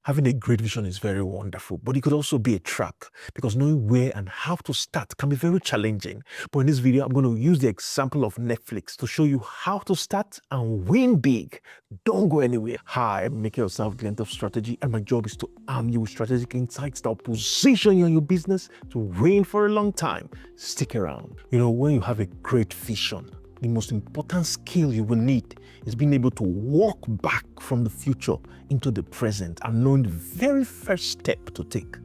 Having a great vision is very wonderful, but it could also be a trap because knowing where and how to start can be very challenging. But in this video, I'm going to use the example of Netflix to show you how to start and win big. Don't go anywhere. Hi, I'm Michael Self-Glint of Strategy, and my job is to arm you with strategic insights that will position you in your business to win for a long time. Stick around. When you have a great vision, the most important skill you will need is being able to walk back from the future into the present and knowing the very first step to take.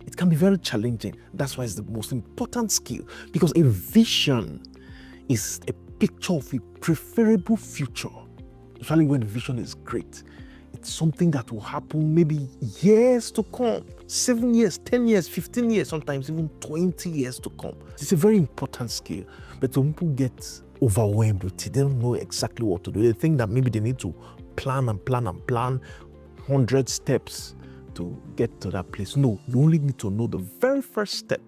It can be very challenging. That's why it's the most important skill, because a vision is a picture of a preferable future, especially when the vision is great. It's something that will happen maybe years to come, 7 years, 10 years, 15 years, sometimes even 20 years to come. It's a very important skill, but when people get overwhelmed with it, they don't know exactly what to do. They think that maybe they need to plan 100 steps to get to that place. No, you only need to know the very first step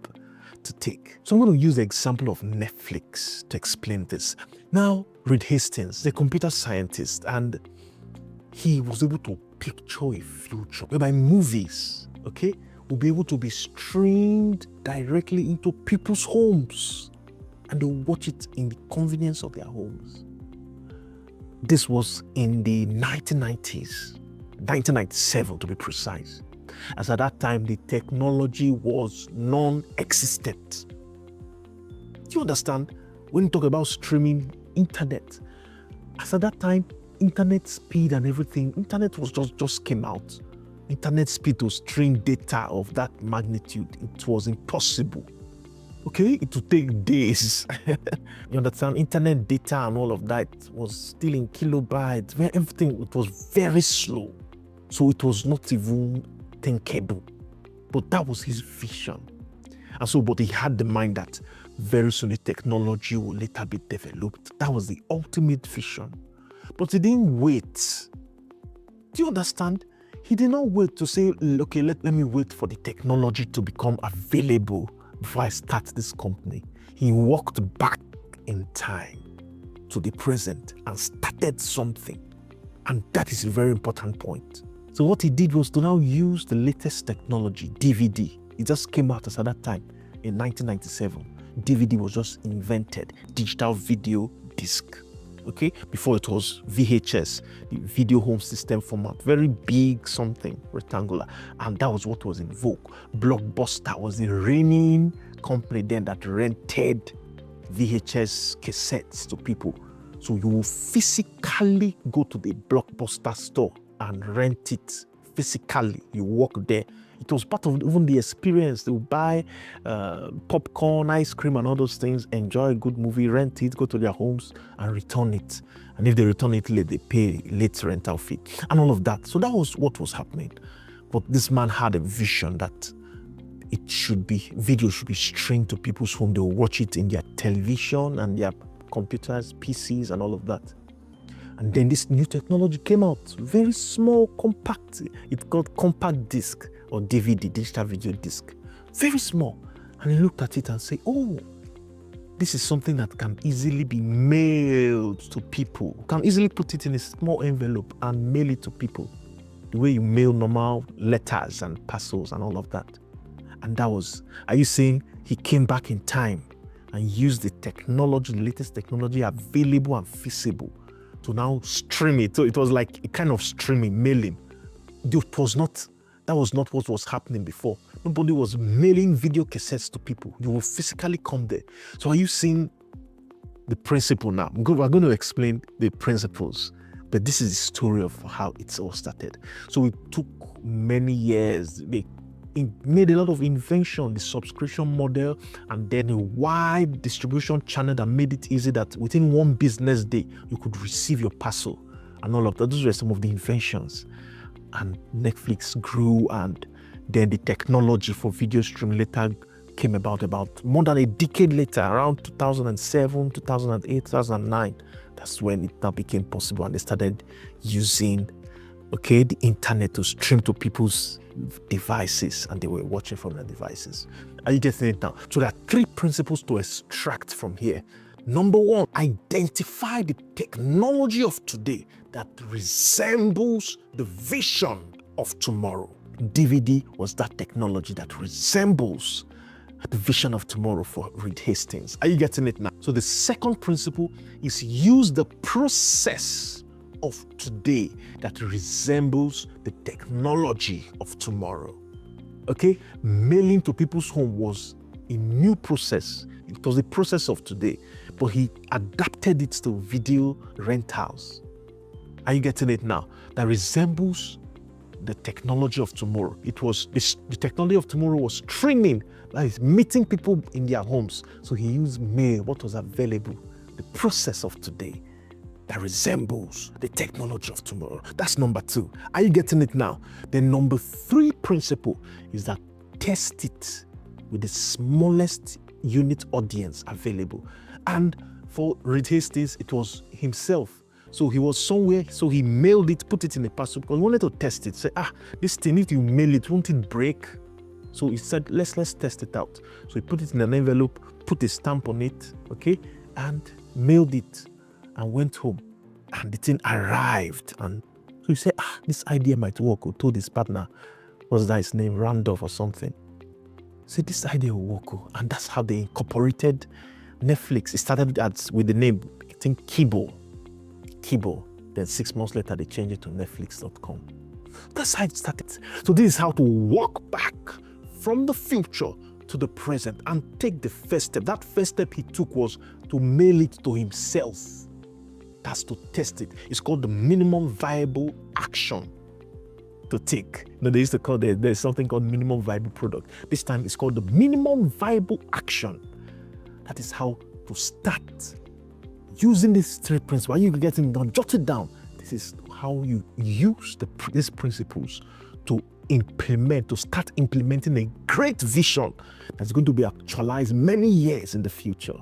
to take. So I'm going to use the example of Netflix to explain this. Now, Reed Hastings, the computer scientist, and he was able to picture a future whereby movies, will be able to be streamed directly into people's homes, and they'll watch it in the convenience of their homes. This was in the 1990s, 1997 to be precise, as at that time the technology was non-existent. Do you understand? When you talk about streaming internet, as at that time, internet speed and everything, internet was just came out. Internet speed to stream data of that magnitude, it was impossible. It would take days. You understand? Internet data and all of that was still in kilobytes, where everything, it was very slow. So it was not even thinkable. But that was his vision. And so, but he had the mind that very soon the technology will later be developed. That was the ultimate vision. But he didn't wait. Do you understand? He did not wait to say, okay, let me wait for the technology to become available before I start this company. He walked back in time to the present and started something. And that is a very important point. So what he did was to now use the latest technology, DVD. It just came out at that time in 1997. DVD was just invented, digital video disc. Before it was VHS, the video home system format, very big, something rectangular, and that was what was in vogue. Blockbuster was the reigning company then that rented VHS cassettes to people. So you will physically go to the Blockbuster store and rent it physically. You walk there. It was part of even the experience. They would buy popcorn, ice cream, and all those things, enjoy a good movie, rent it, go to their homes, and return it. And if they return it late, they pay late rental fee, and all of that. So that was what was happening. But this man had a vision that video should be streamed to people's home. They will watch it in their television and their computers, PCs, and all of that. And then this new technology came out, very small, compact. It's called compact disc or DVD, digital video disc. Very small. And he looked at it and said, oh, this is something that can easily be mailed to people. You can easily put it in a small envelope and mail it to people. The way you mail normal letters and parcels and all of that. And that was, are you saying he came back in time and used the technology, the latest technology available and feasible to now stream it? So it was like a kind of streaming, mailing. That was not what was happening before. Nobody was mailing video cassettes to people. You will physically come there. So are you seeing the principle now? We're going to explain the principles, but this is the story of how it's all started. So it took many years. They made a lot of invention, the subscription model, and then a wide distribution channel that made it easy that within one business day, you could receive your parcel and all of that. Those were some of the inventions. And Netflix grew, and then the technology for video streaming later came about more than a decade later, around 2007, 2008, 2009. That's when it now became possible, and they started using the internet to stream to people's devices, and they were watching from their devices. Are you getting it now? So there are 3 principles to extract from here. Number 1, identify the technology of today that resembles the vision of tomorrow. DVD was that technology that resembles the vision of tomorrow for Reed Hastings. Are you getting it now? So the second principle is use the process of today that resembles the technology of tomorrow. Okay? Mailing to people's home was a new process. It was the process of today, but he adapted it to video rentals. Are you getting it now? That resembles the technology of tomorrow. The technology of tomorrow was streaming, that is meeting people in their homes. So he used mail, what was available, the process of today that resembles the technology of tomorrow. That's number 2. Are you getting it now? Then number 3 principle is that test it with the smallest unit audience available. And for Reed Hastings, it was himself. So he was somewhere, so he mailed it, put it in a parcel because he wanted to test it. Say, this thing, if you mail it, won't it break? So he said, let's test it out. So he put it in an envelope, put a stamp on it, okay, and mailed it and went home. And the thing arrived. And so he said, this idea might work. He told his partner, what's that his name, Randolph or something. He said, this idea will work. And that's how they incorporated Netflix. It started with the name, I think, Kibo. Then 6 months later, they changed it to Netflix.com. That's how it started. So this is how to walk back from the future to the present and take the first step. That first step he took was to mail it to himself. That's to test it. It's called the minimum viable action to take. They used to call there's something called minimum viable product. This time it's called the minimum viable action. That is how to start using these 3 principles. When you get them done, jot it down. This is how you use these principles to start implementing a great vision that's going to be actualized many years in the future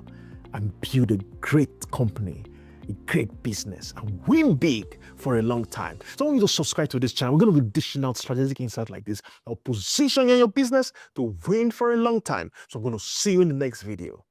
and build a great company, a great business, and win big for a long time. So I want you to subscribe to this channel. We're going to be dishing out strategic insights like this that will position you in your business to win for a long time. So I'm going to see you in the next video.